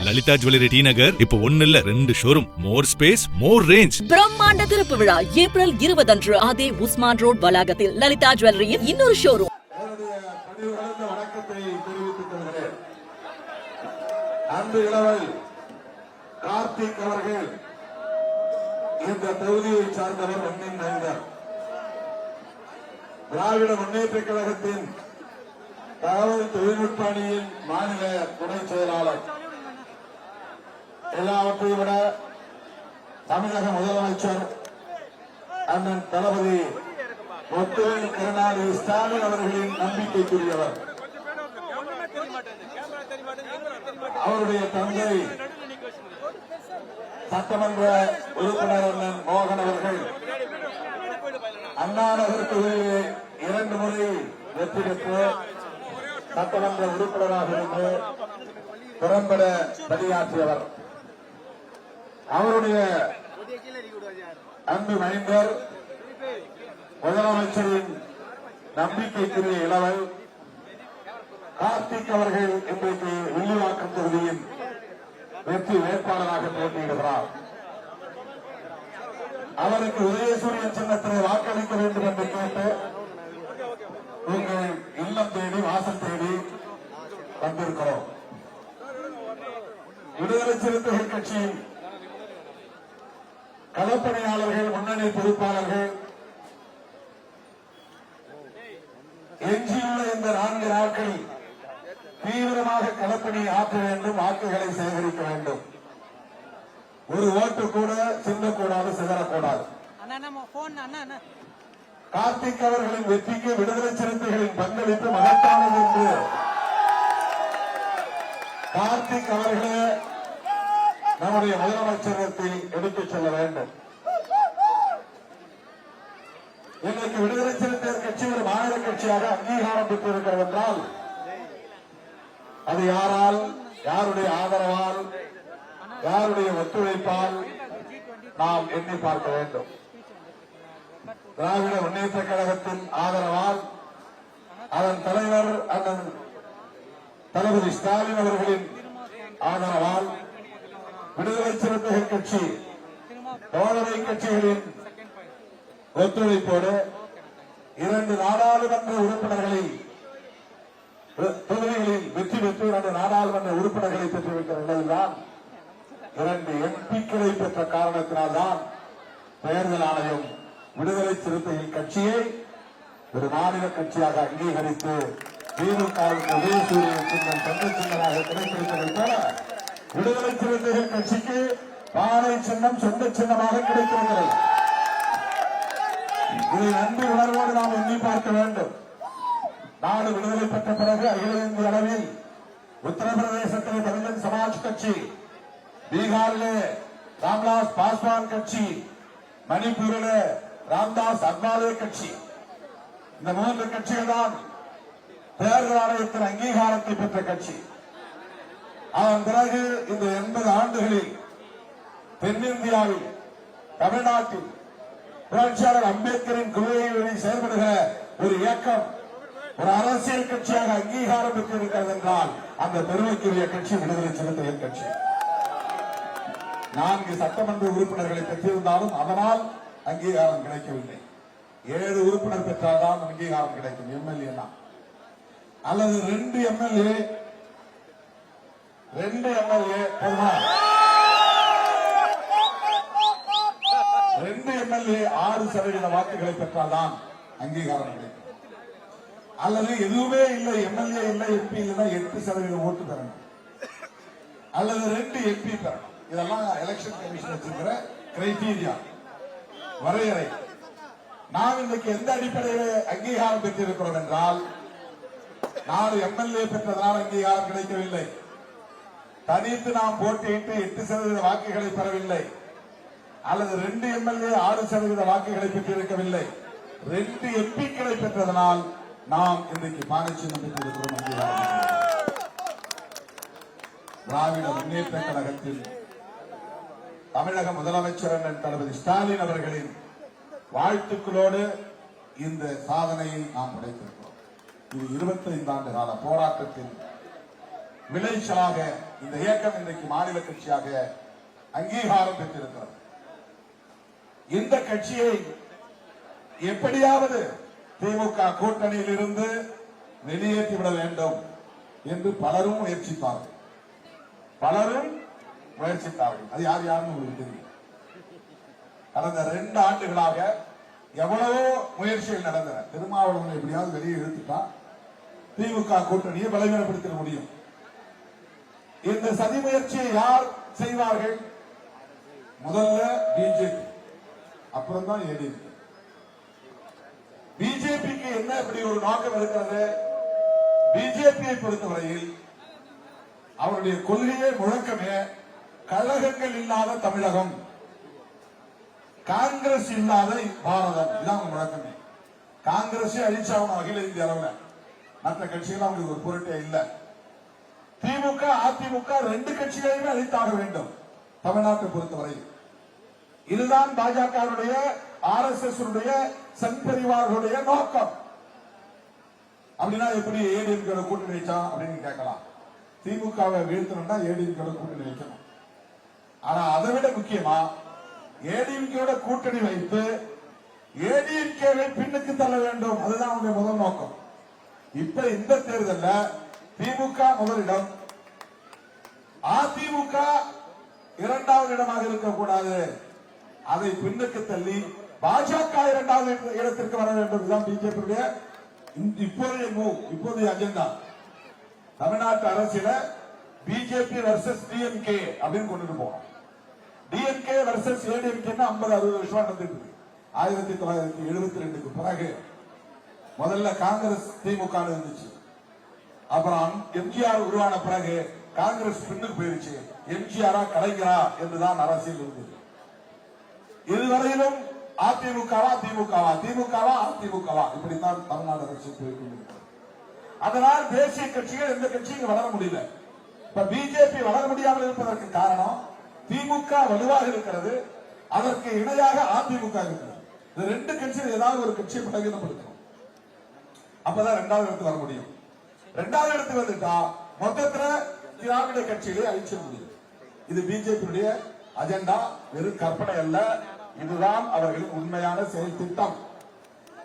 Lalitha jewellery T நகர் இப்போ 1 இல்ல 2 showroom, மோர் space, மோர் range. பிரம்மாண்ட திறப்பு விழா ஏப்ரல் 20 அன்று அதே உஸ்மான் ரோட் வளாகத்தில் லலிதா ஜுவல்லரியின் இன்னொரு ஷோரூம். வணக்கத்தை தெரிவித்துக் கொள்கிறேன். அன்பு இளவல் கார்த்திக் அவர்கள் இந்த தொகுதியை சார்ந்தவர். மண்ணின் மைந்தர், திராவிட முன்னேற்ற கழகத்தின் தகவல் தொழில்நுட்ப அணியின் மாநில துணை செயலாளர். எல்லாவற்றையும் விட தமிழக முதலமைச்சர் அண்ணன் தளபதி முத்துவேல் கருணாநிதி ஸ்டாலின் அவர்களின் நம்பிக்கைக்குரியவர். அவருடைய தந்தை சட்டமன்ற உறுப்பினர் அண்ணன் மோகன் அவர்கள் அண்ணா நகர் தொகுதியிலே 2 முறை வெற்றி பெற்று சட்டமன்ற உறுப்பினராக இருந்து திறம்பட பணியாற்றியவர். அவருடைய அன்பு மைந்தர் முதலமைச்சரின் நம்பிக்கைக்குரிய இளவல் கார்த்திக் அவர்கள் இன்றைக்கு வில்லிவாக்கம் தொகுதியின் வெற்றி வேட்பாளராக போட்டியிடுகிறார். அவருக்கு உதயசூரியன் சின்னத்திலே வாக்களிக்க வேண்டும் என்று கேட்டு உங்கள் இல்லம் தேடி வாசல் தேடி வந்திருக்கிறோம். விடுதலை சிறுத்தைகள் கட்சியின் களப்பணியாளர்கள், முன்னணி பொறுப்பாளர்கள் எஞ்சியுள்ள இந்த 4 நாட்கள் தீவிரமாக களப்பணி ஆற்ற வேண்டும், வாக்குகளை சேகரிக்க வேண்டும். ஒரு ஓட்டு கூட சிந்தக்கூடாது, சிதறக்கூடாது. கார்த்திக் அவர்களின் வெற்றிக்கு விடுதலை சிறுத்தைகளின் பங்களிப்பு மகத்தானது என்று கார்த்திக் அவர்களே நம்முடைய முதலமைச்சரத்தில் எடுத்துச் செல்ல வேண்டும். இன்றைக்கு விடுதலை சிறுத்தைகள் கட்சி ஒரு மாநில கட்சியாக அங்கீகாரம் பெற்றிருக்கிறது என்றால் அது யாரால், யாருடைய ஆதரவால், யாருடைய ஒத்துழைப்பால் நாம் எண்ணி பார்க்க வேண்டும். திராவிட முன்னேற்ற கழகத்தின் ஆதரவால், அதன் தலைவர் அண்ணன் தளபதி ஸ்டாலின் அவர்களின் ஆதரவால், விடுதலை சிறுத்தைகள் கட்சி தோழமை கட்சிகளின் ஒத்துழைப்போடு 2 நாடாளுமன்ற உறுப்பினர்களை தொகுதிகளில் வெற்றி பெற்று 2 நாடாளுமன்ற உறுப்பினர்களை பெற்றுவிட்ட நிலையில்தான் 2 எம்பிக்களை பெற்ற காரணத்தினால்தான் தேர்தல் ஆணையம் விடுதலை சிறுத்தைகள் கட்சியை ஒரு மாநில கட்சியாக அங்கீகரித்து திமுக உதயசூரியன் சின்னம் சொந்த சின்னமாக கிடைத்திருப்பதை போல விடுதலை சிறுத்தைகள் கட்சிக்கு பானை சின்னம் சொந்த சின்னமாக கிடைத்திருக்கிறது. இதை நன்றி உணர்வோடு நாம் எண்ணி பார்க்க வேண்டும். நாடு விடுதலை பெற்ற பிறகு அகில இந்திய அளவில் உத்தரப்பிரதேசத்திலே பகுஜன் சமாஜ் கட்சி, பீகாரிலே ராம்விலாஸ் பாஸ்வான் கட்சி, மணிப்பூரிலே ராம்தாஸ் அத்வாலே கட்சி, இந்த 3 கட்சிகள் தான் தேர்தல் ஆணையத்தின் அங்கீகாரத்தை பெற்ற கட்சி. அதன் பிறகு இந்த 80 ஆண்டுகளில் தென்னிந்தியாவில், தமிழ்நாட்டில் புரட்சியாளர் அம்பேத்கரின் கொள்கைகளை செயல்படுகிற ஒரு இயக்கம் ஒரு அரசியல் கட்சியாக அங்கீகாரம் பெற்றிருக்கிறது என்றால் அந்த பெருமைக்குரிய கட்சி விடுதலை சிறுத்தைகள் கட்சி. 4 சட்டமன்ற உறுப்பினர்களை பெற்றிருந்தாலும் அதனால் அங்கீகாரம் கிடைக்கவில்லை. 7 உறுப்பினர் பெற்றால்தான் அங்கீகாரம் கிடைக்கும். எம்எல்ஏ அல்லது 2 எம்எல்ஏ போதுமா? 2 எம்எல்ஏ 6% வாக்குகளை பெற்றால்தான் அங்கீகாரம் கிடைக்கும். அல்லது எதுவுமே இல்லை, எம்எல்ஏ இல்லை, எம்பி இல்லைன்னா 8% ஓட்டு பெறணும், அல்லது 2 எம்பி பெறணும். இதெல்லாம் எலெக்ஷன் கமிஷன் வச்சிருக்கிற கிரைட்டீரியா, வரையறை. நாம் இன்னைக்கு எந்த அடிப்படையில் அங்கீகாரம் பெற்றிருக்கிறோம் என்றால் 4 எம்எல்ஏ பெற்றதனால் அங்கீகாரம் கிடைக்கவில்லை. தனித்து நாம் போட்டியிட்டு 8% வாக்குகளை பெறவில்லை. அல்லது 2 எம்எல்ஏ 6% வாக்குகளை பெற்றிருக்கவில்லை. 2 எம்பிக்களை பெற்றதனால் நாம் இன்றைக்கு பானை சின்னம் பெற்றிருக்கிறோம். திராவிட முன்னேற்ற கழகத்தில் தமிழக முதலமைச்சர் அண்ணன் தளபதி ஸ்டாலின் அவர்களின் வாழ்த்துக்களோடு இந்த சாதனையை நாம் படைத்திருக்கிறோம். இது 25 ஆண்டு கால போராட்டத்தில் விளைச்சலாக இந்த இயக்கம் இன்றைக்கு மாநில கட்சியாக அங்கீகாரம் பெற்றிருக்கிறது. இந்த கட்சியை எப்படியாவது திமுக கூட்டணியில் இருந்து வெளியேற்றிவிட வேண்டும் என்று பலரும் முயற்சித்தார்கள். அது யார் யாருன்னு உங்களுக்கு தெரியும். கடந்த 2 ஆண்டுகளாக எவ்வளவோ முயற்சிகள் நடந்தன. திருமாவளவன் எப்படியாவது வெளியே இழுத்துட்டா திமுக கூட்டணியை பலவீனப்படுத்த முடியும். இந்த சதி முயற்சியை யார் செய்வார்கள்? முதல்ல பிஜேபி, அப்புறம் தான் ஏடிஎம்கே. பிஜேபிக்கு என்ன இப்படி ஒரு நோக்கம் இருக்கிறது? பிஜேபியை பொறுத்தவரையில் அவருடைய கொள்கையே முழக்கமே கழகங்கள் இல்லாத தமிழகம், காங்கிரஸ் இல்லாத பாரதம். இதான் முழக்கமே. காங்கிரஸே அழிச்சாகணும் அகில இந்திய அளவில். மற்ற கட்சிகள் அவங்களுக்கு ஒரு பொருட்டே இல்லை. திமுக அதிமுக 2 கட்சிகளையுமே அழித்தாக வேண்டும் தமிழ்நாட்டை பொறுத்தவரை. இதுதான் பாஜகவுடைய RSS சங் பரிவார்களுடைய நோக்கம். அப்படின்னா எப்படி ஏடிஎம்கே கூட்டணி வைச்சா அப்படின்னு கேட்கலாம். திமுகவை வீழ்த்தணும்னா ஏடிஎம்கே கூட்டணி வைக்கணும். ஆனா அதை விட முக்கியமா ஏடிஎம்கே கூட்டணி வைத்து ஏடிஎம்கேவை பின்னுக்கு தள்ள வேண்டும். அதுதான் அவருடைய முதல் நோக்கம். இப்ப இந்த தேர்தலில் திமுக முதலிடம், அதிமுக 2வது இடமாக இருக்கக்கூடாது. அதை பின்னுக்கு தள்ளி பாஜக 2வது இடத்திற்கு வர வேண்டும். இதுதான் பிஜேபியுடைய இப்போதைய அஜெண்டா. தமிழ்நாட்டு அரசியல பிஜேபி வர்சஸ் டிஎம்கே அப்படின்னு கொண்டு போனோம். டிஎம்கே வர்சஸ் ஏடிஎம்கே 50-60 வருஷம் நடந்துட்டு 1972க்கு பிறகு முதல்ல காங்கிரஸ் திமுக இருந்துச்சு. அப்புறம் எம்ஜிஆர் உருவான பிறகு காங்கிரஸ் பின்னுக்கு போயிருச்சு. எம்ஜிஆரா கலைஞரா என்றுதான் அரசியல் இருந்தது. இதுவரையிலும் அதிமுகவா திமுகவா, திமுகவா அதிமுகவா, இப்படித்தான் தமிழ்நாடு அரசியல் போய்கொண்டிருக்கிறது. அதனால் தேசிய கட்சிகள் எந்த கட்சியும் வளர முடியல. இப்ப பிஜேபி வளர முடியாமல் இருப்பதற்கு காரணம் திமுக வலுவாக இருக்கிறது, அதற்கு இணையாக அதிமுக இருக்கிறது. இந்த 2 கட்சியில் ஏதாவது ஒரு கட்சியை பலவீனப்படுத்தணும். அப்பதான் 2வது இடத்துக்கு வர முடியும். 2வது இடத்துக்கு வந்துட்டா மொத்தத்துல திராவிட கட்சியிலே அழிச்ச முடியும். இது பிஜேபியுடைய அஜெண்டா, வெறும் கற்பனை அல்ல. இதுதான் அவர்களின் உண்மையான செயல் திட்டம்.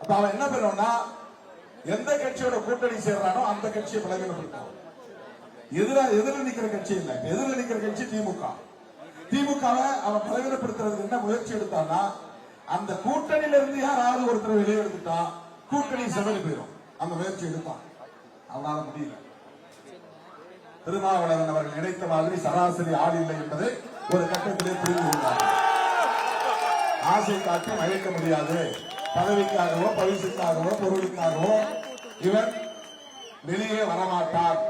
அப்ப அவன் என்ன பண்ணுவான்னா, எந்த கட்சியோட கூட்டணி சேர்றானோ அந்த கட்சியை பலவீனப்படுத்தும். எதிர நிக்கிற கட்சி இல்ல, எதிர நிக்கிற கட்சி திமுக. திமுகவை அவன் பலவீனப்படுத்துறதுக்கு என்ன முயற்சி எடுத்தான்னா, அந்த கூட்டணியில இருந்து யாராவது ஒருத்தர் வெளியே எடுத்துட்டா கூட்டணி செவலி போயிடும். அந்த முயற்சி எடுத்தான், அவனால முடியல. திருமாவளவன் அவர்கள் நினைத்த மாதிரி சராசரி ஆள் இல்லை என்பதை ஒரு கட்டத்திலே புரிந்து கொண்டார். ஆசை காட்டி அழைக்க முடியாது. பதவிக்காகவோ பரிசுக்காகவோ பொருளுக்காகவோ இவன் வெளியே வரமாட்டார்.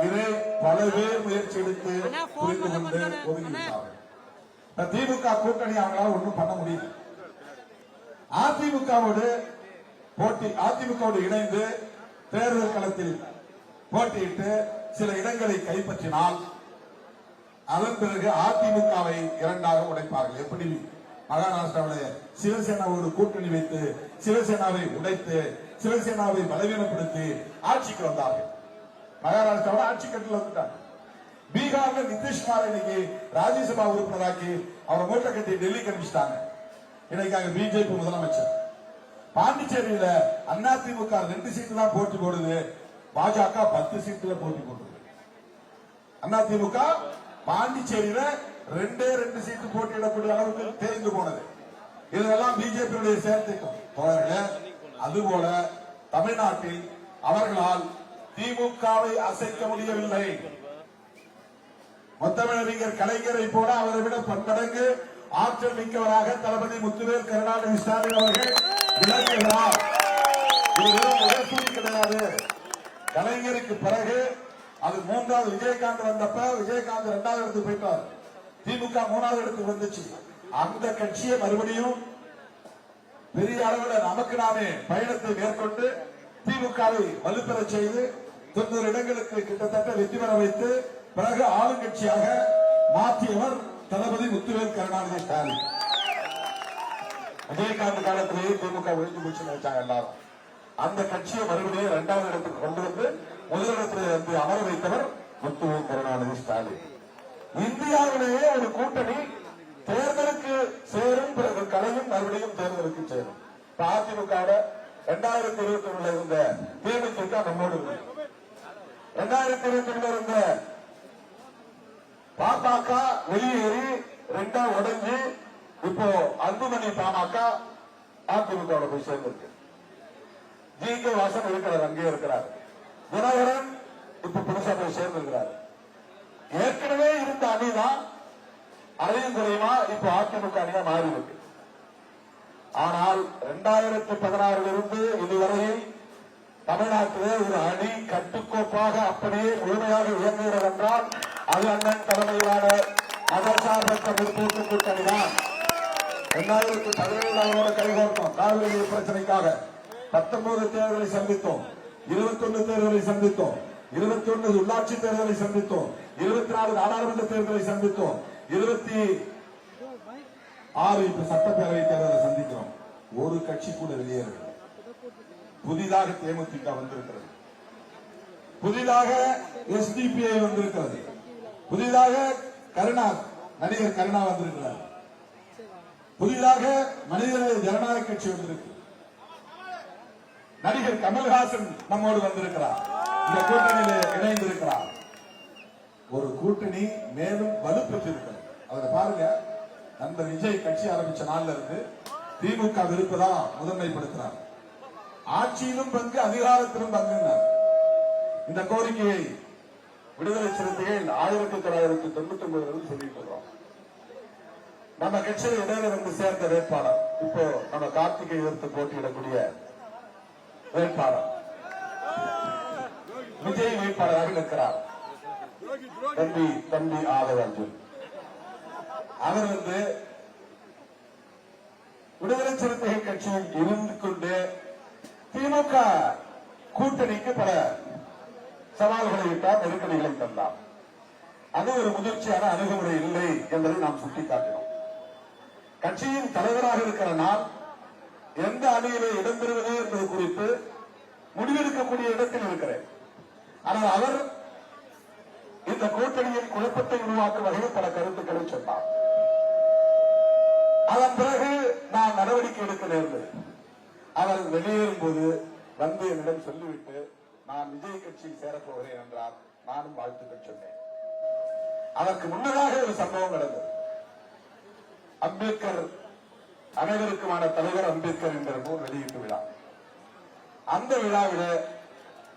இதை பல பேர் முயற்சி எடுத்து புரிந்து கொண்டு ஒதுங்கிவிட்டார்கள். திமுக கூட்டணி அவங்களால ஒன்றும் பண்ண முடியல. அதிமுகவோடு இணைந்து தேர்தல் களத்தில் போட்டியிட்டு சில இடங்களை கைப்பற்றினால் அதன் பிறகு அதிமுகவை 2ஆக உடைப்பார்கள். எப்படி மகாராஷ்டிராவில் சிவசேனாவோடு கூட்டணி வைத்து சிவசேனாவை உடைத்து சிவசேனாவை பலவீனப்படுத்தி ஆட்சிக்கு வந்தார்கள். மகாராஷ்டிராவோட ஆட்சி கட்டில் வந்துட்டாங்க. பீகார்ல நிதிஷ்குமார் இன்னைக்கு ராஜ்யசபா உறுப்பினராக்கி அவரை மூட்டை கட்டி டெல்லிக்கு அனுப்பிச்சிட்டாங்க. இன்னைக்கு அங்க பிஜேபி முதலமைச்சர். பாண்டிச்சேரியில அதிமுக 2 சீட்டு தான் போட்டி போடுது, பாஜக 10 சீட்டுல போட்டி போடுது. அதிமுக பாண்டிச்சேரியில 2 சீட்டு போட்டியிடக்கூடிய அளவுக்கு தேர்ந்து போனது. இதெல்லாம் பிஜேபியுடைய செயற்திட்டம் தோழர்களே. அதுபோல தமிழ்நாட்டில் அவர்களால் திமுகவை அசைக்க முடியவில்லை. முத்தமிழறிஞர் கலைஞரை போல அவரை விட 10 மடங்கு ஆற்றல் மிக்கவராக தளபதி முத்துவேல் கருணாநிதி ஸ்டாலின் அவர்கள் விளங்குகிறார். கிடையாது. கலைஞருக்கு பிறகு அது 3வது விஜயகாந்த் வந்தப்ப விஜயகாந்த் 2வது இடத்துக்கு போயிட்டார். திமுக 3வது இடத்துக்கு வந்துச்சு. அந்த கட்சியை மறுபடியும் பெரிய அளவில் நமக்கு நாமே பயணத்தை மேற்கொண்டு திமுகவை வலுப்பெற செய்து 90 இடங்களுக்கு கிட்டத்தட்ட வெற்றி பெற வைத்து பிறகு ஆளுங்கட்சியாக மாற்றியவர் தளபதி முத்துவேல் கருணாநிதி ஸ்டாலின். விஜயகாந்த் காலத்திலேயே திமுக ஒழிஞ்சு போச்சு நினைச்சாங்க எல்லாரும். அந்த கட்சியை மறுபடியும் 2வது இடத்துக்கு கொண்டு வந்து முதலிடத்தில் வந்து அமர வைத்தவர் முத்துவே கருணாநிதி ஸ்டாலின். இந்தியாவிலேயே ஒரு கூட்டணி தேர்தலுக்கு சேரும், பிறகு கலையும், மறுபடியும் தேர்தலுக்கு சேரும். அதிமுக 2021 இருந்த தேமுதிக நம்மோடு இருக்கு. 2021 இருந்த பாமக வெளியேறி ரெண்டா உடைஞ்சு இப்போ அன்புமணி பாமக அதிமுக போய் சேர்ந்திருக்கு. ஜி.கே. வாசன் இருக்கிறார், அங்கே இருக்கிறார். தினகரன் இப்ப புதுசா போய் சேர்ந்திருக்கிறார். ஏற்கனவே இருந்த அணிதான் அதையும் குறையுமா இப்ப அதிமுக அணியா மாறி இருக்கு. ஆனால் 2016 இருந்து இதுவரையில் தமிழ்நாட்டிலே ஒரு அணி கட்டுக்கோப்பாக அப்படியே முழுமையாக இயங்குகிறது என்றால் அது அண்ணன் தலைமையிலான மதசார்பற்ற முற்போக்கு கூட்டணிதான். 2017 அவரோட கைகோர்த்தோம். காவிரி பிரச்சனைக்காக 19 தேர்தலை சந்தித்தோம், 21 தேர்தலை சந்தித்தோம், 21 உள்ளாட்சி தேர்தலை சந்தித்தோம், 24 நாடாளுமன்ற தேர்தலை சந்தித்தோம், 26 இப்ப சட்டப்பேரவை தேர்தலை சந்திக்கிறோம். ஒரு கட்சி கூட வெளியேறும். புதிதாக தேமுதிக வந்திருக்கிறது, புதிதாக எஸ்டிபிஐ வந்திருக்கிறது, புதிதாக நடிகர் கருணா வந்திருக்கிறார், புதிதாக மனிதநேய ஜனநாயக கட்சி வந்திருக்கு, நடிகர் கமல்ஹாசன் நம்மோடு வந்திருக்கிறார், இந்த கூட்டணியிலே இணைந்திருக்கிறார். ஒரு கூட்டணி மேலும் வலுப்பெற்றிருக்கிறது. அதை பாருங்க, நண்பர் விஜய் கட்சி ஆரம்பிச்ச நாள்ல இருந்து திமுக விருப்பதான் முதன்மைப்படுத்தினார். ஆட்சியிலும் பங்கு, அதிகாரத்திலும் பங்கு. இந்த கோரிக்கையை விடுதலை சிறுத்தைகள் 1999 சொல்லிட்டு இருக்கோம். நம்ம கட்சியில் இடையில வந்து சேர்ந்த வேட்பாளர் இப்போ நம்ம கார்த்திகை எதிர்த்து போட்டியிடக்கூடிய வேட்பாளர் விஜய் வேட்பாளராக இருக்கிறார். தம்பி ஆதவ அர்ஜுன் அவர் வந்து விடுதலை சிறுத்தைகள் கட்சியில் இருந்து கொண்டு திமுக கூட்டணிக்கு பல சவால்களை விட்டார், நெருக்கடிகளை தந்தார். அது ஒரு முதிர்ச்சியான அணுகுமுறை இல்லை என்பதை நாம் சுட்டிக்காட்டினோம். கட்சியின் தலைவராக இருக்கிற நான் எந்த அணியிலே இடம்பெறுவது என்பது குறித்து முடிவெடுக்கக்கூடிய இடத்தில் இருக்கிறேன். ஆனால் அவர் இந்த கூட்டணியில் குழப்பத்தை உருவாக்கும் வகையில் பல கருத்துக்களை சொன்னார். அதன் பிறகு நான் நடவடிக்கை எடுக்க நேர்ந்தது. அவர் வெளியேறும் போது வந்து என்னிடம் சொல்லிவிட்டு நான் விஜய் கட்சியில் சேரப்போகிறேன் என்றார். நானும் வாழ்த்துக்கள் சொன்னேன். அதற்கு முன்னதாக ஒரு சம்பவம் நடந்தது. அம்பேத்கர் அனைவருக்குமான தலைவர் அம்பேத்கர் என்ற நூல் வெளியீட்டு விழா. அந்த விழாவில்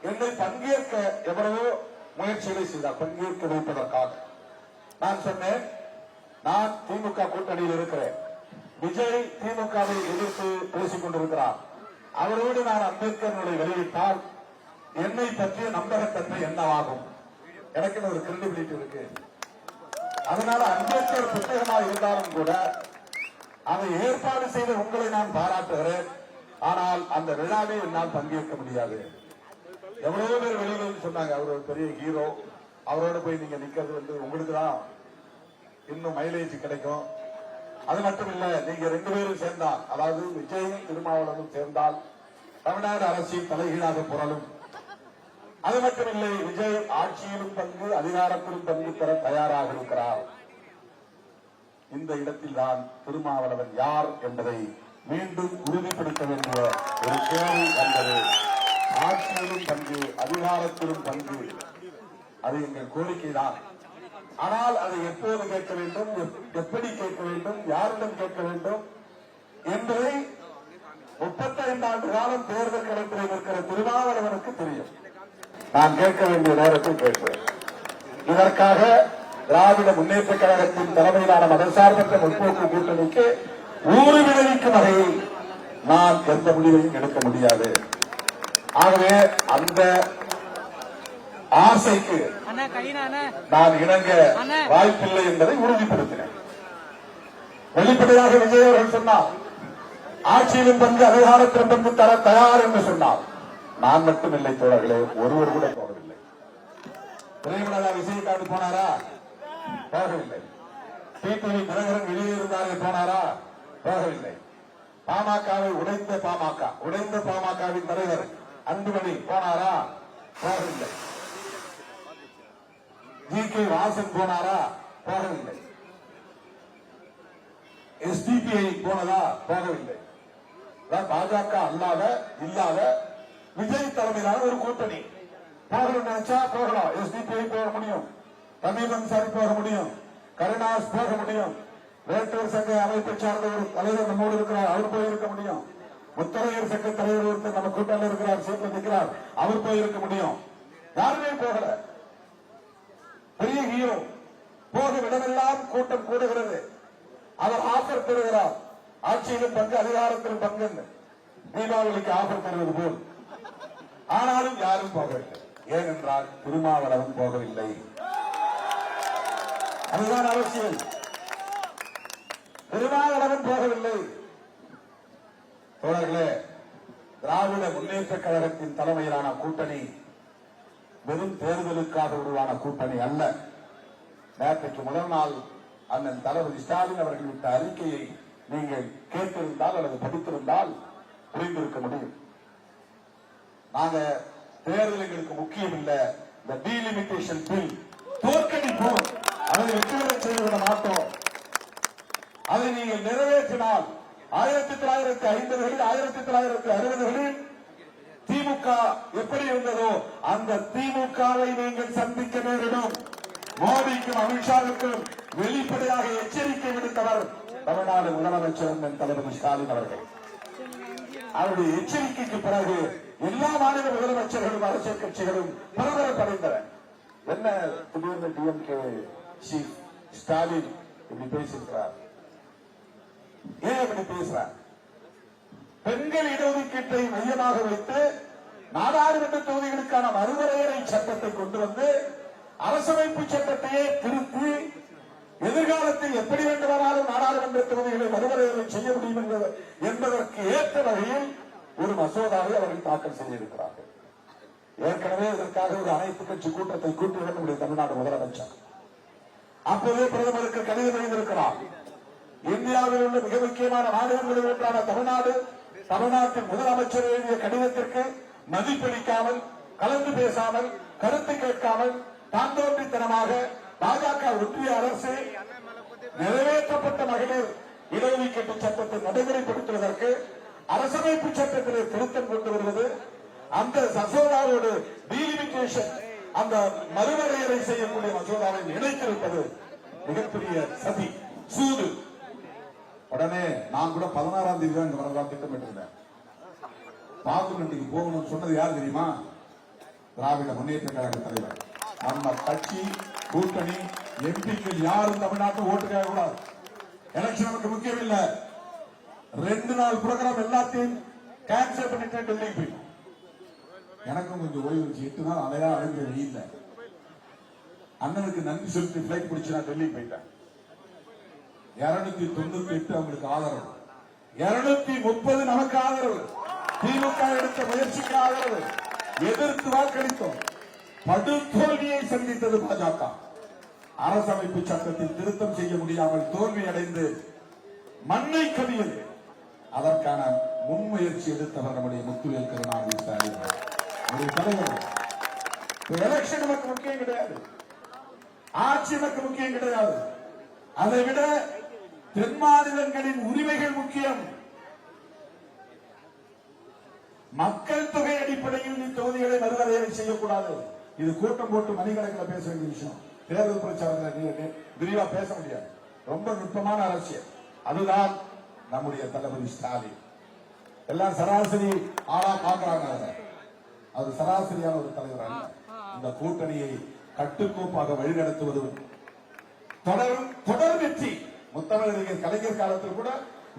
என்னை பங்கேற்க எவ்வளவோ முயற்சிகளை செய்தார், பங்கேற்க வைப்பதற்காக. நான் சொன்னேன், நான் திமுக கூட்டணியில் இருக்கிறேன், விஜய் திமுகவை எதிர்த்து பேசிக் கொண்டிருக்கிறார், அவரோடு நான் அம்பேத்கர் நூலை வெளியிட்டால் என்னை பற்றிய நம்பகத்தன்மை என்னவாகும்? எனக்கு ஒரு கிரெடிபிலிட்டி இருக்கு. அதனால அம்பேத்கர் புத்தகமாக இருந்தாலும் கூட அதை ஏற்பாடு செய்த உங்களை நான் பாராட்டுகிறேன். ஆனால் அந்த விழாவை என்னால் பங்கேற்க முடியாது. எவ்வளவு பேர் வெளியில் சொன்னாங்க, அவர் ஒரு பெரிய ஹீரோ, அவரோட போய் நீங்க நிக்கிறது வந்து உங்களுக்கு தான் இன்னும் மைலேஜ் கிடைக்கும். அது மட்டும் இல்ல, நீங்க 2 பேரும் சேர்ந்தால், அதாவது விஜயும் திருமாவளவனும் சேர்ந்தால் தமிழ்நாடு அரசியல் தலைகீழாக புரளும். அது மட்டும் இல்லை, விஜய் ஆட்சியிலும் பங்கு, அதிகாரத்திலும் பங்கு பெற தயாராக இருக்கிறார். இந்த இடத்தில் தான் திருமாவளவன் யார் என்பதை மீண்டும் உறுதிப்படுத்த வேண்டிய ஒரு தேவை வந்தது. ஆட்சியிலும் பங்கு, அதிகாரத்திலும் பங்கு, அது எங்கள் கோரிக்கை தான். ஆனால் அதை எப்போது கேட்க வேண்டும், எப்படி கேட்க வேண்டும், யாரிடம் கேட்க வேண்டும் என்பதை 35 ஆண்டு காலம் தேர்தல் களத்தில் இருக்கிற திருமாவளவனுக்கு தெரியும். நான் கேட்க வேண்டிய நேரத்தில் கேட்கிறேன். இதற்காக திராவிட முன்னேற்ற கழகத்தின் தலைமையிலான மதசார்பற்ற முற்போக்கு கூட்டணிக்கு ஊறு விளைவிக்கும் வகையில் நான் எந்த முடிவையும் எடுக்க முடியாது. ஆகவே அந்த ஆசைக்கு நான் இணங்க வாய்ப்பில்லை என்பதை உறுதிப்படுத்தினேன். வெளிப்படையாக விஜய் அவர்கள் சொன்னார், ஆட்சியிலும் பங்கு, அதிகாரத்திலும் பங்கு தர தயார் என்று சொன்னார். நான் மட்டும் இல்லை தோழர்களே, ஒருவர் கூட போகவில்லை. திரையுலக விஜயகாந்த் போனாரா? போகவில்லை. டிடிவி தினகரன் வெளியே இருந்தாரே, போனாரா? போகவில்லை. பாமகவை உடைந்த பாமகவின் தலைவர் அன்புமணி போனாரா? போகவில்லை. ஜி.கே. வாசன் போனாரா? போகவில்லை. எஸ்டிபிஐ போனதா? போகவில்லை. பாஜக இல்லாத விஜய் தலைமையிலான ஒரு கூட்டணி. போகணும் நினைச்சா போகலாம். எஸ்டிபிஐ போக முடியும், தமிழ் அன்சாரி போக முடியும், கருணாஸ் போக முடியும், வேட்டூர் சங்க அமைப்பை சார்ந்த ஒரு தலைவர் நம்மோடு இருக்கிறார், அவர் போயிருக்க முடியும். முத்தரையர் சங்க தலைவர் ஒருத்தர் நம்ம கூட்டத்தில் இருக்கிறார், சீட்டில் நிற்கிறார், அவர் போயிருக்க முடியும். யாருமே போகல. பெரிய ஹீரோ போக இடமெல்லாம் கூட்டம் கூடுகிறது. அவர் ஆஃபர் பெறுகிறார், ஆட்சியிலும் பங்கு அதிகாரத்திலும் பங்கு, தீபாவளிக்கு ஆஃபர் பெறுவது போல். ஆனாலும் யாரும் போகவில்லை. ஏனென்றால் திருமாவளவன் போகவில்லை. அதுதான் அவசியம். திருமாவளவன் போகவில்லை. தோழர்களே, திராவிட முன்னேற்ற கழகத்தின் தலைமையிலான கூட்டணி வெறும் தேர்தலுக்காக உருவான கூட்டணி அல்ல. நேற்றைக்கு முதல் நாள் அண்ணன் தளபதி ஸ்டாலின் அவர்கள் விட்ட அறிக்கையை நீங்கள் கேட்டிருந்தால் அல்லது படித்திருந்தால் புரிந்திருக்க முடியும். நாங்க தேர்தல் எங்களுக்கு முக்கியம் இல்ல, இந்த டீலிமிட்டேஷன் பில் தோற்கடிப்போம், அதை வெற்றிபெற செய்துவிட மாட்டோம். அதை நீங்கள் நிறைவேற்றினால் 1950களில் 1960களில் திமுக எப்படி இருந்ததோ அந்த திமுகவை நீங்கள் சந்திக்க நேரிடும். மோடிக்கும் அமித்ஷாவுக்கும் வெளிப்படையாக எச்சரிக்கை விடுத்தவர் தமிழ்நாடு முதலமைச்சர் தளபதி ஸ்டாலின் அவர்கள். அவருடைய எச்சரிக்கைக்கு பிறகு எல்லா மாநில முதலமைச்சர்களும் அரசியல் கட்சிகளும் பரபரப்படைந்தனர். என்ன திடீர்னு டிஎம்கே சீஃப் ஸ்டாலின் இப்படி பேசியிருக்கிறார்? ஏன் இப்படி பேசுறார்? பெண்கள் இடஒதுக்கீட்டை மையமாக வைத்து நாடாளுமன்ற தொகுதிகளுக்கான மறுவரையறை சட்டத்தை கொண்டு வந்து அரசமைப்பு சட்டத்தையே திருத்தி எதிர்காலத்தில் எப்படி வேண்டுமானாலும் நாடாளுமன்ற தொகுதிகளை மறுவரையறை செய்ய முடியும் என்பதற்கு ஏற்ற வகையில் ஒரு மசோதாவை அவர்கள் தாக்கல் செய்திருக்கிறார்கள். ஏற்கனவே இதற்காக ஒரு அனைத்து கட்சி கூட்டத்தை கூட்டியவர் நம்முடைய தமிழ்நாடு முதலமைச்சர். அப்போதே பிரதமருக்கு கடிதம் எழுதியிருக்கிறார். இந்தியாவில் உள்ள மிக முக்கியமான மாநிலங்களில் ஒன்றான தமிழ்நாட்டின் முதலமைச்சர் எழுதிய கடிதத்திற்கு மதிப்பளிக்காமல், கலந்து பேசாமல், கருத்து கேட்காமல், தாந்தோன்றித்தனமாக பாஜக ஒன்றிய அரசு நிறைவேற்றப்பட்ட மகளிர் இடஒதுக்கீட்டு சட்டத்தை நடைமுறைப்படுத்துவதற்கு அரசமைப்பு சட்டத்திலே திருத்தம் கொண்டு வருவது, அந்த மசோதாவோடு டீலிமிட்டேஷன், அந்த மறுவரையறை செய்யக்கூடிய மசோதாவை இணைத்திருப்பது மிகப்பெரிய சதி, சூது. உடனே நான் கூட 16ஆம் தேதி தான் இங்க வரலாம் திட்டமிட்டிருந்தேன். பார்லிமெண்ட்டுக்கு போகணும்னு சொன்னது யார் தெரியுமா? திராவிட முன்னேற்ற கழக தலைவர். நம்ம கட்சி கூட்டணி எம்பிக்கள் யாரும் தமிழ்நாட்டில் ஓட்டு கேட்க கூடாது. எலெக்ஷன் நமக்கு முக்கியம் இல்ல. 2 நாள் புரோகிராம் எல்லாத்தையும் கேன்சல் பண்ணிட்டு டெல்லிக்கு போய் எனக்கும் கொஞ்சம் ஓய்வு வச்சு 8 நாள் அலையா அழைஞ்ச இல்ல. அண்ணனுக்கு நன்றி சொல்லிட்டு பிளைட் பிடிச்சு நான் டெல்லிக்கு போயிட்டேன். 298 அவங்களுக்கு ஆதரவு, 230 நமக்கு ஆதரவு, திமுக எடுத்த முயற்சிக்கு ஆதரவு, எதிர்த்து வாக்களித்தோம். படுதோல்வியை சந்தித்தது பாஜக. அரசமைப்பு சட்டத்தில் திருத்தம் செய்ய முடியாமல் தோல்வி அடைந்து மண்ணை கவியது. அதற்கான முன்முயற்சி எடுத்தவர் நம்முடைய முத்துவேல் கருணாநிதி ஸ்டாலின் தலைவர். எலெக்ஷன் நமக்கு முக்கியம் கிடையாது, ஆட்சி நமக்கு முக்கியம் கிடையாது. அதை விட தென் மாநிலங்களின் உரிமைகள் முக்கியம். மக்கள் தொகை அடிப்படையில் நீ தொகுதிகளை மறுவரையறை செய்யக்கூடாது. இது கூட்டம் போட்டு மணிக்கணக்கில் பேச வேண்டிய விஷயம். தேர்தல் பிரச்சாரத்தில் விரிவா பேச முடியாது. ரொம்ப நுட்பமான அரசியல். அதுதான் நம்முடைய தளபதி ஸ்டாலின். எல்லாம் சராசரி ஆளா பாக்குறாங்க. அது சராசரியான ஒரு தலைவர் அல்ல. இந்த கூட்டணியை கட்டுக்கோப்பாக வழிநடத்துவதும் தொடர் வெற்றி. முத்தமிழறிஞர் கலைஞர் காலத்தில் கூட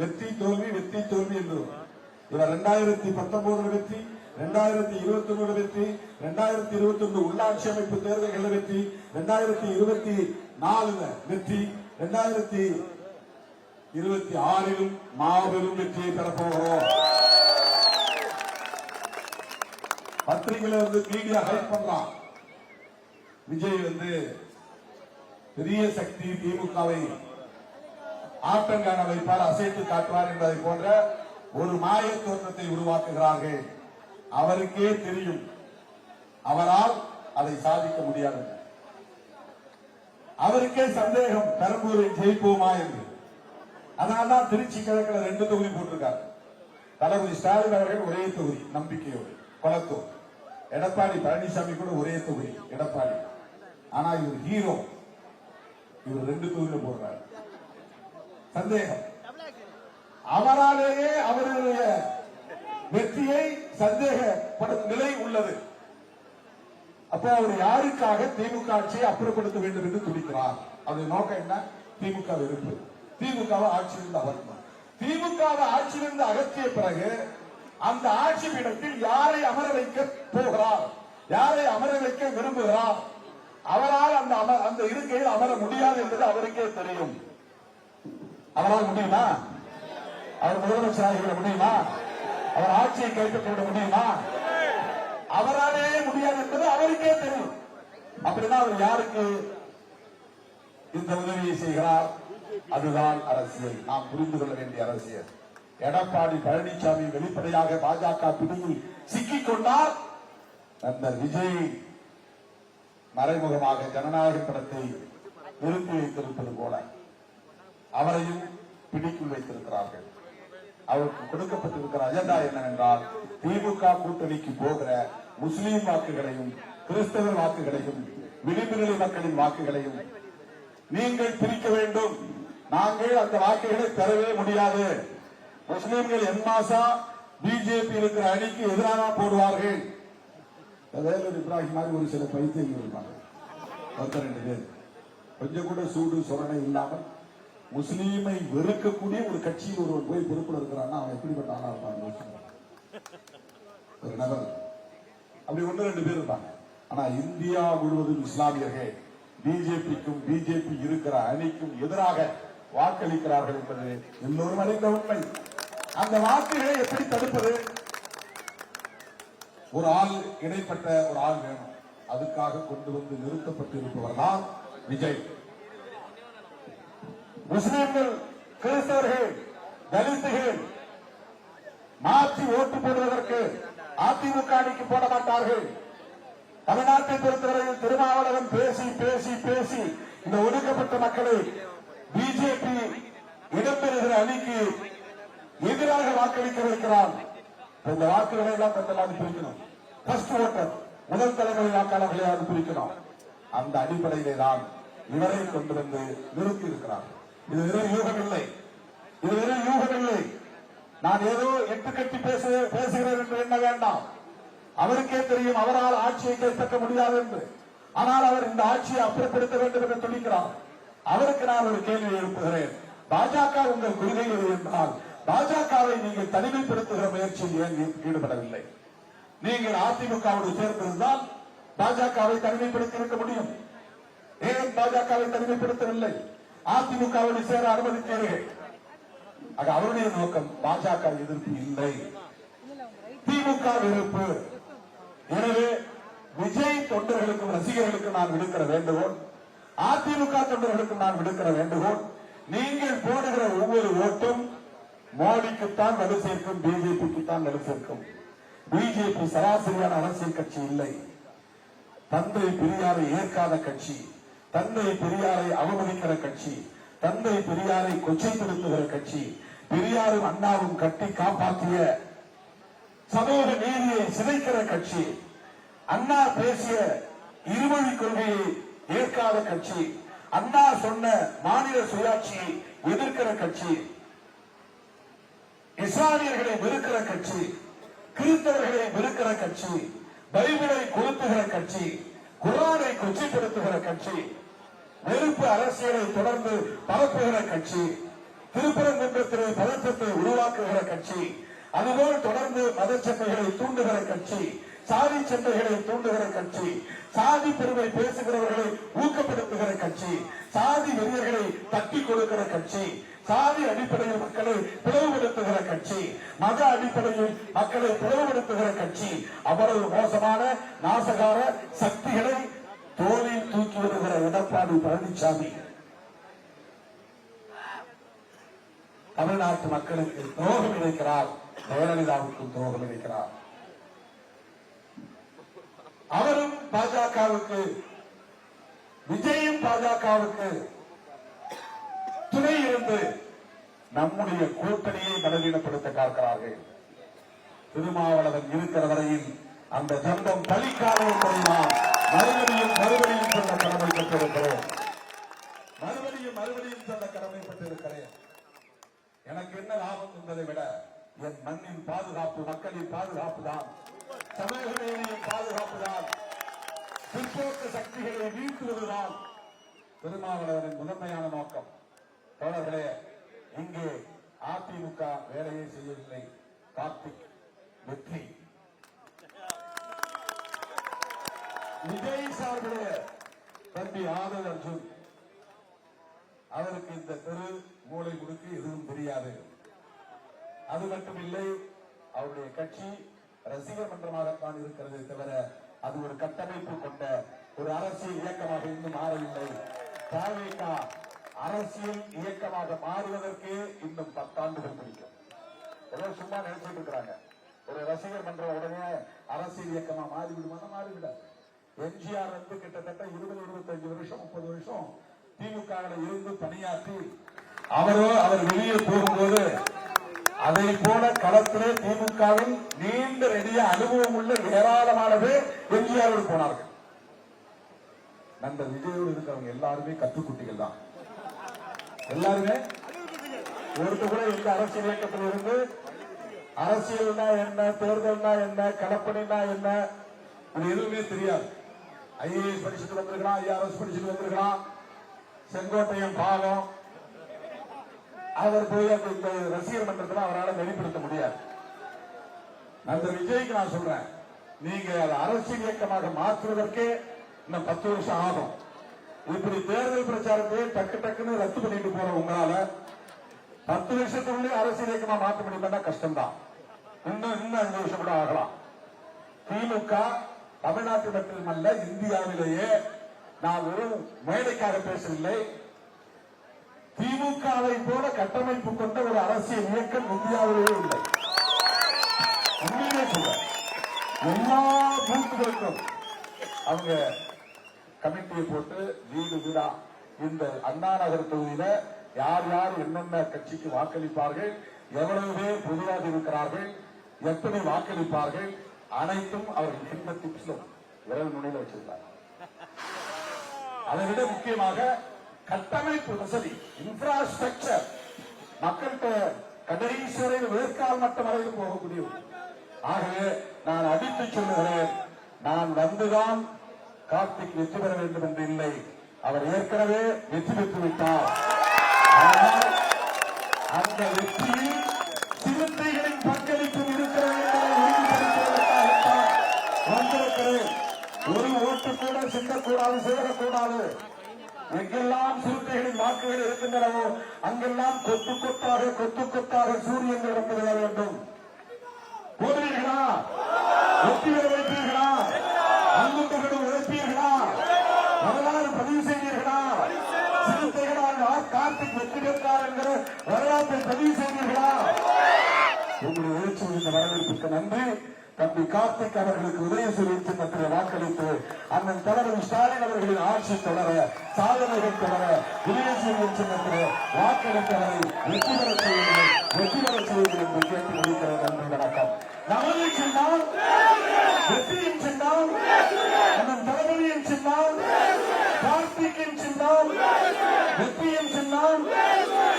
வெற்றி தோல்வி வெற்றி தோல்வி என்று இவர் 2019 வெற்றி, 2021 வெற்றி, 2021 உள்ளாட்சி அமைப்பு தேர்தல்கள் வெற்றி, 2024 வெற்றி, 2026 மாபெரும் வெற்றியை பெறப்போகிறோம். பத்திரிகையில மீடியா ஹைட் பண்றான். விஜய் பெரிய சக்தி, திமுகவை ஆட்டங்கான வைப்பார், அசைத்து காட்டுவார் என்பதை போன்ற ஒரு மாய தோற்றத்தை உருவாக்குகிறார்கள். அவருக்கே தெரியும் அவரால் அதை சாதிக்க முடியாது. அவருக்கே சந்தேகம் பெரம்பூரை ஜெயிப்போமா என்று. அதனால்தான் திருச்சி கிழக்குல 2 தொகுதி போட்டிருக்காரு. தளபதி ஸ்டாலின் அவர்கள் ஒரே தொகுதி நம்பிக்கையோடு கொளத்தூர், எடப்பாடி பழனிசாமி கூட ஒரே தொகுதி எடப்பாடி. ஆனா இவர் ஹீரோ, இவர் 2 தொகுதியில போடுறாரு. சந்தேகம் அவராலேயே அவருடைய வெற்றியை சந்தேகப்படும் நிலை உள்ளது. அப்போ அவர் யாருக்காக திமுக ஆட்சியை அப்புறப்படுத்த வேண்டும் என்று துடிக்கிறார்? அவருடைய நோக்கம் என்ன? திமுக வெறுப்பு, திமுகவை ஆட்சியிலிருந்து அகற்றணும். திமுகவை ஆட்சியிலிருந்து அகற்றிய பிறகு அந்த ஆட்சி பீடத்தில் யாரை அமர வைக்க போகிறார், யாரை அமர வைக்க விரும்புகிறார்? அவரால் அந்த இருக்கையில் அமர முடியாது என்பது அவருக்கே தெரியும். அவரால் முடியுமா? அவர் முதலமைச்சராக முடியுமா? அவர் ஆட்சியை கைப்பற்ற முடியுமா? அவராலே முடியாது என்பது அவருக்கே தெரியும். அப்படின்னா அவர் யாருக்கு இந்த உதவியை செய்கிறார்? அதுதான் அரசியல், நாம் புரிந்து கொள்ள வேண்டிய அரசியல். எடப்பாடி பழனிசாமி வெளிப்படையாக பாஜக பிடியில் சிக்கிக் கொண்டார். நண்பர் விஜய் மறைமுகமாக ஜனநாயக படத்தை நிறுத்தி வைத்திருப்பது போல அவரையும் பிடிக்குள் வைத்திருக்கிறார்கள். அவருக்கு கொடுக்கப்பட்டிருக்கிற அஜெண்டா என்னவென்றால், திமுக கூட்டணிக்கு போகிற முஸ்லீம் வாக்குகளையும் கிறிஸ்தவர் வாக்குகளையும் விளிம்புநிலை மக்களின் வாக்குகளையும் நீங்கள் பிரிக்க வேண்டும். நாங்கள் அந்த வாக்குகளை பெறவே முடியாது. முஸ்லீம்கள் என்மாசா பிஜேபி இருக்கிற அணிக்கு எதிராக போடுவார்கள். வேலூர் இப்ராஹிம் மாதிரி ஒரு சில பைத்தியங்கள் இருப்பாங்க, 2 பேர் கொஞ்சம் கூட சூடு சொரணை இல்லாமல் முஸ்லீமை வெறுக்கக்கூடிய ஒரு கட்சியில் ஒருவர் போய் பொறுப்புல இருக்கிறான்னா அவன் எப்படிப்பட்ட ஆளா இருப்பாங்க? ஒரு நபர் அப்படி 1-2 பேர் இருப்பாங்க. ஆனா இந்தியா முழுவதும் இஸ்லாமியர்கள் பிஜேபிக்கும் பிஜேபி இருக்கிற அணிக்கும் எதிராக வாக்களிக்கிறார்கள் என்பது எல்லோரும் அறிந்த உண்மை. அந்த வாக்குகளை எப்படி தடுப்பது? ஒரு ஆள், இடைப்பட்ட ஒரு ஆள் வேணும். அதுக்காக கொண்டு வந்து நிறுத்தப்பட்டிருப்பவர் தான் விஜய். முஸ்லிம்கள், கிறிஸ்தவர்கள், தலித்துகள் மாற்றி ஓட்டு போடுவதற்கு அதிமுக அணிக்கு போட மாட்டார்கள். தமிழ்நாட்டை பொறுத்தவரையில் திருமாவளவன் பேசி பேசி பேசி இந்த ஒடுக்கப்பட்ட மக்களை பிஜேபி இடம்பெறுகிற அணிக்கு எதிராக வாக்களிக்க வைக்கிறார். இந்த வாக்குகளை எல்லாம் கொஞ்சம் பிரிக்கணும். ஃபர்ஸ்ட் ஓட்டர், முதல் தலைமுறை வாக்காளர்களை பிரிக்கணும். அந்த அடிப்படையிலே தான் இவரை கொண்டு வந்து நிறுத்தி இருக்கிறார். இது வெறும் யூகம் இல்லை, இது வெறும் யூகம் இல்லை. நான் ஏதோ எட்டு கட்டி பேசுகிறேன் என்று எண்ண வேண்டாம். அவருக்கே தெரியும் அவரால் ஆட்சியை கைப்பற்ற முடியாது என்று. ஆனால் அவர் இந்த ஆட்சியை அப்புறப்படுத்த வேண்டும் என்று துடிக்கிறார். அவருக்கு நான் ஒரு கேள்வி எழுப்புகிறேன். பாஜக உங்கள் கொள்கை எது என்றால், பாஜகவை நீங்கள் தனிமைப்படுத்துகிற முயற்சியில் ஏன் ஈடுபடவில்லை? நீங்கள் அதிமுகவோடு சேர்ந்திருந்தால் பாஜகவை தனிமைப்படுத்தி இருக்க முடியும். ஏன் பாஜகவை தனிமைப்படுத்தவில்லை? அதிமுகவோடு சேர அனுமதித்தீர்கள். அவருடைய நோக்கம் பாஜக எதிர்ப்பு இல்லை, திமுக எதிர்ப்பு. எனவே விஜய் தொண்டர்களுக்கும் ரசிகர்களுக்கும் நான் விடுக்கிற வேண்டுகோள், அதிமுக தொண்டர்களுக்கும் நான் விடுக்கிற வேண்டுகோள், நீங்கள் போடுகிற ஒவ்வொரு ஓட்டும் மோடிக்குத்தான் வலு சேர்க்கும், பிஜேபிக்குத்தான் வலு சேர்க்கும். பிஜேபி சராசரியான அரசியல் கட்சி இல்லை. தந்தை பெரியாரை ஏற்காத கட்சி, தந்தை பெரியாரை அவமதிக்கிற கட்சி, தந்தை பெரியாரை கொச்சைப்படுத்துகிற கட்சி, பெரியாரும் அண்ணாவும் கட்டி காப்பாற்றிய சமூக நீதியை சிதைக்கிற கட்சி, அண்ணா பேசிய இருமொழி கொள்கையை ஏற்காத கட்சி, அண்ணா சொன்ன மாநில சுயாட்சியை எதிர்க்கிற கட்சி, இஸ்லாமியர்களை வெறுக்கிற கட்சி, கிறிஸ்தவர்களை வெறுக்கிற கட்சி, பைபிளை கொளுத்துகிற கட்சி, குர்ஆனை கொச்சைப்படுத்துகிற கட்சி, வெறுப்பு அரசியலை தொடர்ந்து பரப்புகிற கட்சி, திருப்பரங்குன்றத்திலே பதற்றத்தை உருவாக்குகிற கட்சி, அதுபோல் தொடர்ந்து மதச்சண்டைகளை தூண்டுகிற கட்சி, சாதி சண்டைகளை தூண்டுகிற கட்சி, சாதி பெருமை பேசுகிறவர்களை ஊக்கப்படுத்துகிற கட்சி, சாதி வெறியர்களை தட்டி கொடுக்கிற கட்சி, சாதி அடிப்படையில் மக்களை பிளவுபடுத்துகிற கட்சி, மத அடிப்படையில் மக்களை பிளவுபடுத்துகிற கட்சி, அவ்வளவு மோசமான நாசகார சக்திகளை தோளில் தூக்கி வருகிற எடப்பாடி பழனிசாமி தமிழ்நாட்டு மக்களுக்கு துரோகம் இணைக்கிறார், ஜெயலலிதாவுக்கும் துரோகம் இணைக்கிறார். அவரும் பாஜகவுக்கு விஜயும் பாஜகவுக்கு துணை இருந்து நம்முடைய கூட்டணியை பலவீனப்படுத்த பார்க்கிறார்கள். திருமாவளவன் இருக்கிற வரையில் அந்த தந்தம் பலிக்காத என்பதை நாம் மறுபடியும் சொல்ல கடமைப்பட்டிருக்கிறோம். மறுபடியும் சொல்ல கடமைப்பட்டிருக்கிறேன். எனக்கு என்ன லாபம் என்பதை விட என் மண்ணின் பாதுகாப்பு, மக்களின் பாதுகாப்பு தான், சமூக நீதியின் பாதுகாப்பு தான், பிற்போக்கு சக்திகளை வீழ்த்துவதுதான் திருமாவளவனின் முதன்மையான நோக்கம். தோழர்களே, இங்கே அதிமுக வேலையை செய்யவில்லை. கார்த்திக் வெற்றி. விஜய் சார்புடைய தம்பி ஆதவ் அர்ஜுன், அவருக்கு இந்த தெரு மூளை முடுக்கு எதுவும் தெரியாது. அது மட்டுமில்லை, அவருடைய கட்சி ரசிகர் மன்றமாகத்தான் இருக்கிறது தவிர அது ஒரு கட்டமைப்பு கொண்ட ஒரு அரசியல் இயக்கமாக இன்னும் மாறவில்லை. தாவேக அரசியல் இயக்கமாக மாறுவதற்கு இன்னும் 10 ஆண்டுகள் பிடிக்கும். ஏதோ சும்மா நினைச்சிட்டு இருக்கிறாங்க, ஒரு ரசிகர் மன்றம் உடனே அரசியல் இயக்கமா மாறிவிடுமான மாறிவிடாது. எம்ஜிஆர் வந்து கிட்டத்தட்ட 20-25 வருஷம் 30 வருஷம் திமுக இருந்து பணியாற்றி அவர் வெளியே போகும்போது அதை போல களத்திலே திமுகவில் நீண்ட நெடிய அனுபவம் உள்ள ஏராளமான பேர் எம்ஜிஆரோடு போனார்கள். நண்பர் விஜயோடு இருக்கிறவங்க எல்லாருமே கத்துக்குட்டிகள் தான். எல்லாருமே ஒருத்தர் கூட எந்த அரசியல் இயக்கத்தில் இருந்து அரசியல்னா என்ன, தேர்தல்னா என்ன, களப்பணினா என்ன, அது எதுவுமே தெரியாது. ஐஏஎஸ் படிச்சுட்டு வந்திருக்கிறான், ஐஆர்எஸ் படிச்சுட்டு வந்திருக்கிறான், செங்கோட்டையன் பாவம், அவர் போய் இந்த ரசிகர் மன்றத்தில் அவரால் வெளிப்படுத்த முடியாது. அந்த விஜய்க்கு நான் சொல்றேன், நீங்க அதை அரசியல் இயக்கமாக மாற்றுவதற்கே இன்னும் 10 வருஷம் ஆகும். இப்படி தேர்தல் பிரச்சாரத்தை டக்குன்னு ரத்து பண்ணிட்டு போற உங்களால 10 வருஷத்துக்குள்ளே அரசியல் இயக்கமா மாற்ற முடியுமா? கஷ்டம்தான். இன்னும் 5 வருஷம் கூட ஆகலாம். திமுக தமிழ்நாட்டில் மட்டுமல்ல, இந்தியாவிலேயே நான் ஒரு மேடைக்காக பேசவில்லை, திமுகவை போல கட்டமைப்பு கொண்ட ஒரு அரசியல் இயக்கம் இந்தியாவிலேயே இல்லை. உண்மையிலே சொல்ற, எல்லா பூத்துகளுக்கும் அவங்க கமிட்டியை போட்டு வீடு வீடா இந்த அண்ணா நகர் தொகுதியில யார் யார் என்னென்ன கட்சிக்கு வாக்களிப்பார்கள், எவ்வளவு பேர் பொதுவாக இருக்கிறார்கள், எத்தனை வாக்களிப்பார்கள், அனைத்தும் அவர்கள் இந்த டிப்ஸ்ல விரல் நுழையில வச்சிருந்தார். அதை விட முக்கியமாக கட்டமைப்பு வசதி, இன்ஃப்ராஸ்ட்ரக்சர், மக்கள்கிட்ட கடைசி வரையில் வேர்க்கால் மட்டம் வரையில் போகக்கூடிய. ஆகவே நான் அடித்து சொல்லுகிறேன், நான் வந்துதான் கார்த்திக் வெற்றி பெற வேண்டும் என்று இல்லை, அவர் ஏற்கனவே வெற்றி பெற்று விட்டார். ஆனால் அந்த வெற்றியில் சிறுத்தைகளின் பங்களிப்பும் இருக்கிறது என்பதை உறுதிப்படுத்துவதற்காகத்தான் வந்திருக்கிறேன். ஒரு ஓட்டு கூட சிந்தக்கூடாது, சேரக்கூடாது. எங்கெல்லாம் சிறுத்தைகளின் வாக்குகள் இருக்கின்றனவோ அங்கெல்லாம் கொத்து கொத்தாக சூரியன் இறந்து வேண்டும். போடுவீர்களா? வெற்றி பெற வைப்பீர்களா? அங்குண்டுகளும் உழைப்பீர்களா? வரலாறு பதிவு செய்வீர்களா? சிறுத்தைகளால் கார்த்திக் வெற்றி பெற்றார் என்கிற வரலாற்றை பதிவு செய்வீர்களா? உங்களுடைய எழுச்சி இந்த வரவேற்புக்கு நன்றி. தம்பி கார்த்திக் அவர்களுக்கு உதயசூரியன் சின்னத்தில் வாக்களித்து அண்ணன் தலைவர் ஸ்டாலின் அவர்களின் ஆட்சி தொடர, சாதனைகள் தொடர உதயசூரியன் சின்னத்தில் வாக்களித்தவரை வெற்றி பெற செய்யுங்கள் என்று கேட்டு முடிக்கிற நன்றி, வணக்கம். நமது சின்னம் வெற்றியின் சின்னம், அண்ணன் தளபதியின் சின்னம், கார்த்திக்கின் சின்னம், வெற்றியின் சின்னம்,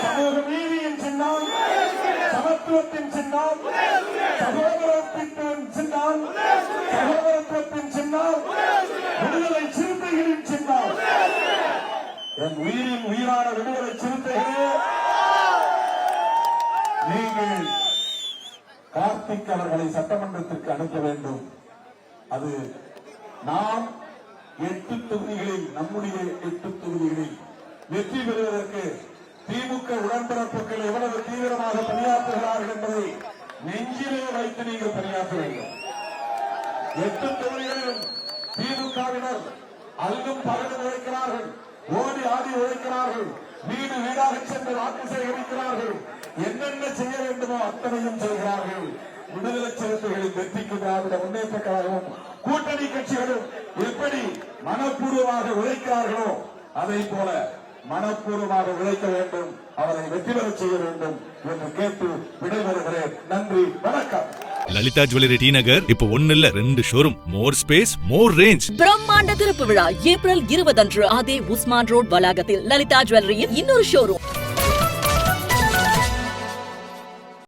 சமூக நீதியின் சின்னம், சமத்துவத்தின் சின்னம், சகோதரத்தின் சின்னம், சகோதரத்துவத்தின் சின்னம், விடுதலை சிறுத்தைகளின் சின்னம். என் உயிரின் உயிரான விடுதலை சிறுத்தைகளே, நீங்கள் கார்த்திக் அவர்களை சட்டமன்றத்திற்கு அனுப்ப வேண்டும். அது நாம் 8 தொகுதிகளில், நம்முடைய 8 தொகுதிகளில் வெற்றி பெறுவதற்கு திமுக உடன்பிறப்புகள் எவ்வளவு தீவிரமாக பணியாற்றுகிறார்கள் என்பதை நெஞ்சிலே வைத்து நீங்கள் பணியாற்ற வேண்டும். 8 தொகுதிகளிலும் திமுகவினர் அல்லும் பகலும் உழைக்கிறார்கள், ஓடி ஆடி உழைக்கிறார்கள், வீடு வீடாக சென்று வாக்கு சேகரிக்கிறார்கள், என்னென்ன செய்ய வேண்டுமோ அத்தனையும் செய்கிறார்கள். விடுதலை சிறுத்தைகளின் வெற்றிக்கு திராவிட முன்னேற்ற கழகமும் கூட்டணி கட்சிகளும் எப்படி மனப்பூர்வமாக உழைக்கிறார்களோ அதை போல மனப்பூர்வமாக உழைக்க வேண்டும், அவரை வெற்றி பெறச் செய்ய வேண்டும் என்று கேட்டு விடைபெறுகிறேன். நன்றி, வணக்கம். லலிதா ஜுவல்லரி டி நகர் இப்போ ஒன்னு இல்ல 2 ஷோரூம். மோர் ஸ்பேஸ், மோர் ரேஞ்ச். பிரம்மாண்ட திறப்பு விழா ஏப்ரல் 20 அன்று அதே உஸ்மான் ரோட் வளாகத்தில் லலிதா ஜுவல்லரியின் இன்னொரு ஷோரூம்.